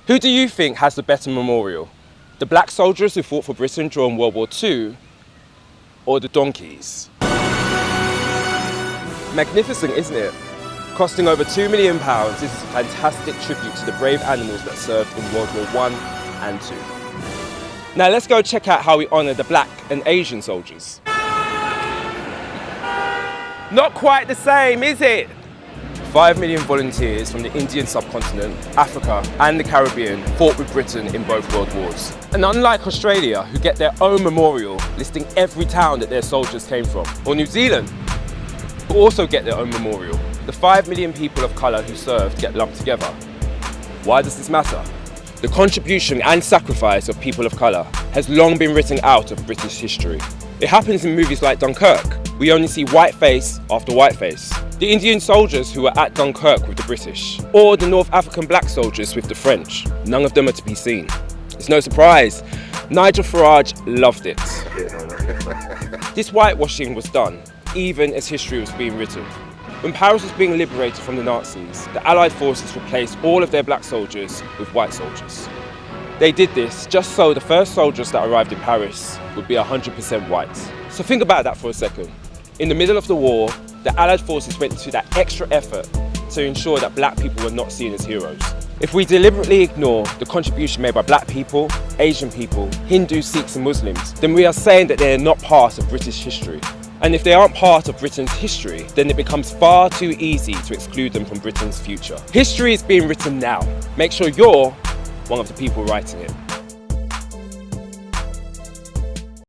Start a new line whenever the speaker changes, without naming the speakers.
Who do you think has the better memorial? The black soldiers who fought for Britain during World War II, or the donkeys? Magnificent, isn't it? Costing over £2 million, this is a fantastic tribute to the brave animals that served in World War I and II. Now let's go check out how we honour the black and Asian soldiers. Not quite the same, is it? 5 million volunteers from the Indian subcontinent, Africa and the Caribbean fought with Britain in both World Wars. And unlike Australia, who get their own memorial listing every town that their soldiers came from, or New Zealand, who also get their own memorial, the 5 million people of colour who served get lumped together. Why does this matter? The contribution and sacrifice of people of colour has long been written out of British history. It happens in movies like Dunkirk. We only see white face after white face. The Indian soldiers who were at Dunkirk with the British, or the North African black soldiers with the French, none of them are to be seen. It's no surprise, Nigel Farage loved it. This whitewashing was done even as history was being written. When Paris was being liberated from the Nazis, the Allied forces replaced all of their black soldiers with white soldiers. They did this just so the first soldiers that arrived in Paris would be 100% white. So think about that for a second. In the middle of the war, the Allied forces went to that extra effort to ensure that black people were not seen as heroes. If we deliberately ignore the contribution made by black people, Asian people, Hindus, Sikhs and Muslims, then we are saying that they are not part of British history. And if they aren't part of Britain's history, then it becomes far too easy to exclude them from Britain's future. History is being written now. Make sure you're one of the people writing it.